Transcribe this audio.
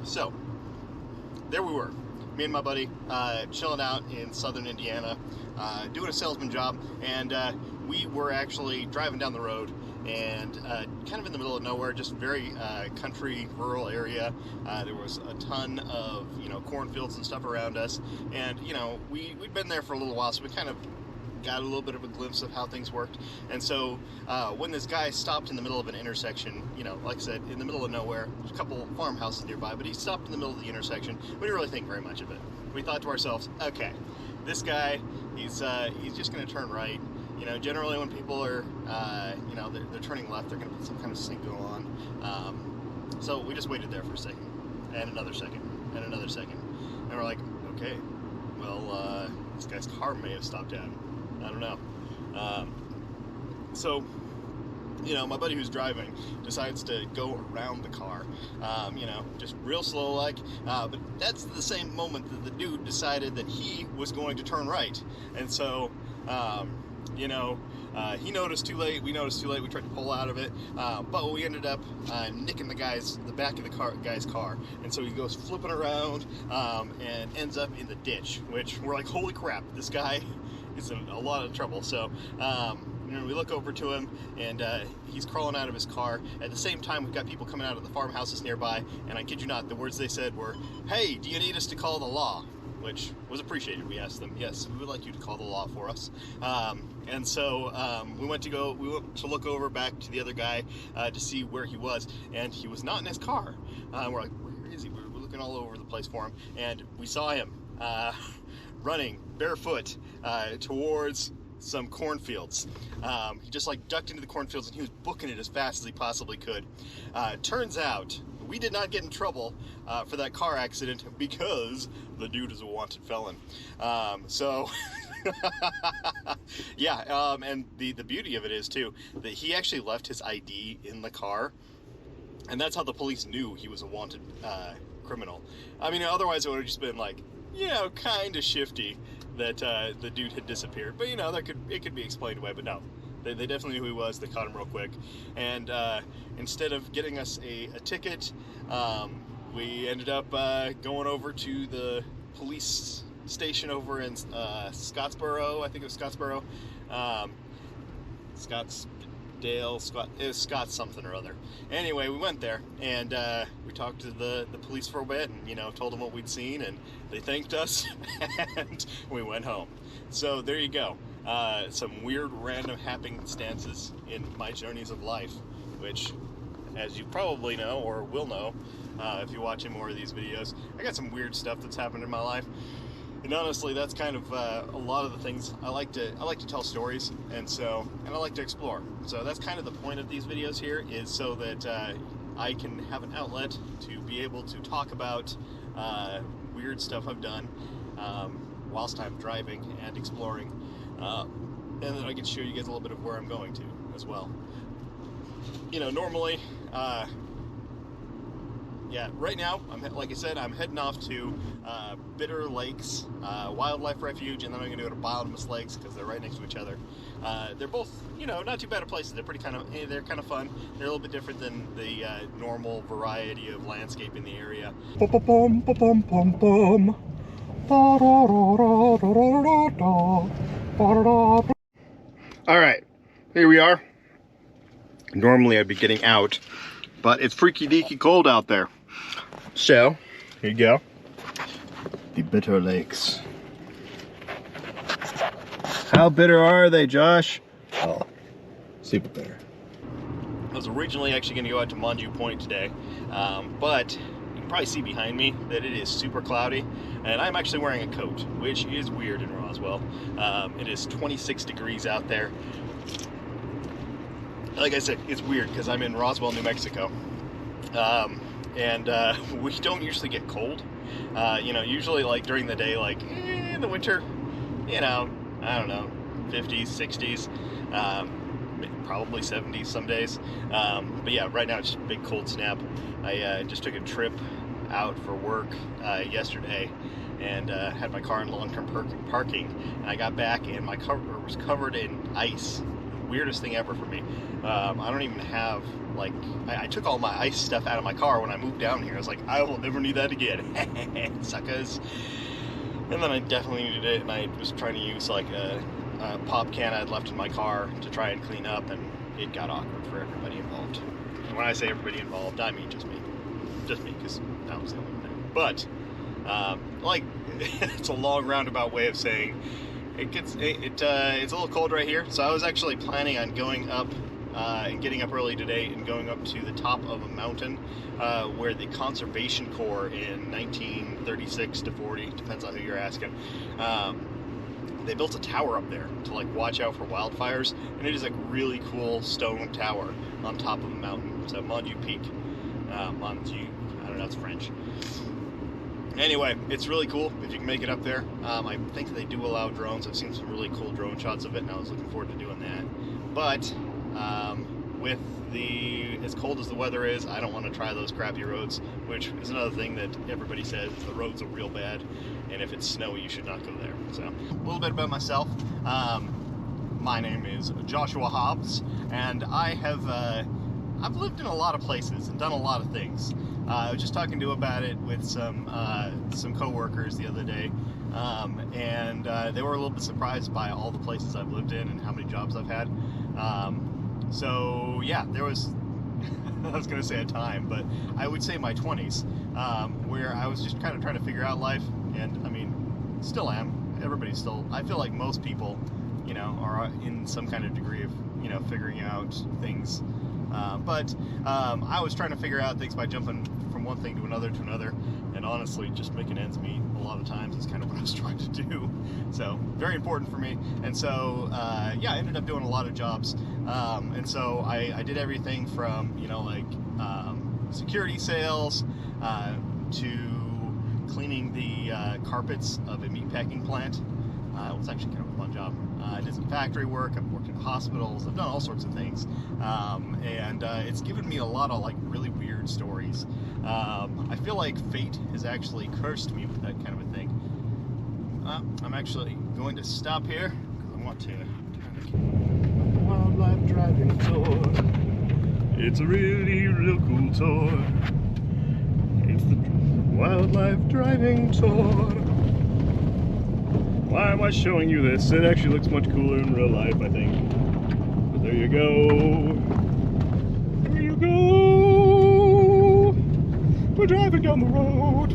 So, there we were. Me and my buddy chilling out in southern Indiana, doing a salesman job, and we were actually driving down the road and kind of in the middle of nowhere, just very country, rural area. There was a ton of, cornfields and stuff around us, and, we'd been there for a little while, so we kind of got a little bit of a glimpse of how things worked. And so when this guy stopped in the middle of an intersection, like I said, in the middle of nowhere, there's a couple farmhouses nearby, but he stopped in the middle of the intersection. We didn't really think very much of it. We thought to ourselves, okay, this guy, he's just going to turn right. Generally when people are, they're turning left, they're going to put some kind of signal on. So we just waited there for a second, and another second, and another second. And we're like, okay, well, this guy's car may have stopped out. I don't know. So, my buddy who's driving decides to go around the car, just real slow like, but that's the same moment that the dude decided that he was going to turn right. And so, he noticed too late, we noticed too late, we tried to pull out of it, but we ended up nicking the back of the guy's car, and so he goes flipping around, and ends up in the ditch, which we're like, holy crap, this guy is in a lot of trouble. So, we look over to him, and he's crawling out of his car. At the same time, we've got people coming out of the farmhouses nearby, and I kid you not, the words they said were, "Hey, do you need us to call the law?" Which was appreciated. We asked them, yes, we would like you to call the law for us. And so we went to look over back to the other guy to see where he was, and he was not in his car. We're like, where is he? We're looking all over the place for him, and we saw him running barefoot towards some cornfields. He just ducked into the cornfields, and he was booking it as fast as he possibly could. Turns out we did not get in trouble for that car accident because the dude is a wanted felon. Yeah, and the beauty of it is too that he actually left his ID in the car, and that's how the police knew he was a wanted criminal. I mean, otherwise it would have just been kind of shifty that the dude had disappeared. But it could be explained away. But no, they definitely knew who he was. They caught him real quick, and instead of getting us a ticket, we ended up going over to the police station over in Scottsboro. I think it was Scottsboro. It was Scott something or other. Anyway, we went there, and we talked to the police for a bit, and told them what we'd seen, and they thanked us, and we went home. So there you go. Some weird random happenstances in my journeys of life, which, as you probably know or will know if you're watching more of these videos, I got some weird stuff that's happened in my life. And honestly, that's kind of a lot of the things I like to tell stories, and I like to explore. So that's kind of the point of these videos here, is so that I can have an outlet to be able to talk about weird stuff I've done whilst I'm driving and exploring, and then I can show you guys a little bit of where I'm going to as well. Normally, right now, like I said, I'm heading off to Bitter Lakes Wildlife Refuge, and then I'm going to go to Bottomless Lakes because they're right next to each other. They're both, not too bad of places. They're they're kind of fun. They're a little bit different than the normal variety of landscape in the area. All right, here we are. Normally I'd be getting out, but it's freaky deaky cold out there. So, here you go. The Bitter Lakes. How bitter are they, Josh? Oh, super bitter. I was originally actually going to go out to Monju Point today, but you can probably see behind me that it is super cloudy, and I'm actually wearing a coat, which is weird in Roswell. It is 26 degrees out there. Like I said, it's weird because I'm in Roswell, New Mexico. And we don't usually get cold. Usually during the day, in the winter, I don't know, 50s, 60s, probably 70s some days. But yeah, right now it's just a big cold snap. I just took a trip out for work yesterday, and had my car in long-term parking. And I got back, and my car was covered in ice, weirdest thing ever for me. I don't even have, like, I took all my ice stuff out of my car when I moved down here. I was like, I will never need that again. Suckers. And then I definitely needed it, and I was trying to use like a pop can I had left in my car to try and clean up, and it got awkward for everybody involved. And when I say everybody involved, I mean just me, because that was the only thing. But like, it's a long roundabout way of saying it's a little cold right here. So I was actually planning on going up and getting up early today and going up to the top of a mountain where the Conservation Corps in 1936 to 40, depends on who you're asking, they built a tower up there to like watch out for wildfires, and it is like really cool stone tower on top of a mountain. It's a Monju Peak. Monju, I don't know, it's French. Anyway, it's really cool if you can make it up there. I think they do allow drones. I've seen some really cool drone shots of it, and I was looking forward to doing that. But with as cold as the weather is, I don't want to try those crappy roads, which is another thing that everybody says. The roads are real bad, and if it's snowy, you should not go there. So, a little bit about myself. My name is Joshua Hobbs, and I've lived in a lot of places and done a lot of things. I was just talking about it with some coworkers the other day, and they were a little bit surprised by all the places I've lived in and how many jobs I've had. So yeah, there was, I was going to say a time, but I would say my 20s, where I was just kind of trying to figure out life, and I mean, still am. Everybody's still, I feel like most people, you know, are in some kind of degree of, you know, figuring out things. But I was trying to figure out things by jumping from one thing to another, and honestly, just making ends meet a lot of times is kind of what I was trying to do. So, very important for me. And so, yeah, I ended up doing a lot of jobs. And so I did everything from, you know, like security sales to cleaning the carpets of a meatpacking plant. It was actually kind of a fun job. I did some factory work. I've worked in hospitals. I've done all sorts of things, and it's given me a lot of like really weird stories. I feel like fate has actually cursed me with that kind of a thing. I'm actually going to stop here because I want to wildlife driving tour. It's a really real cool tour. It's the wildlife driving tour. Why am I showing you this? It actually looks much cooler in real life, I think. But there you go. There you go. We're driving down the road.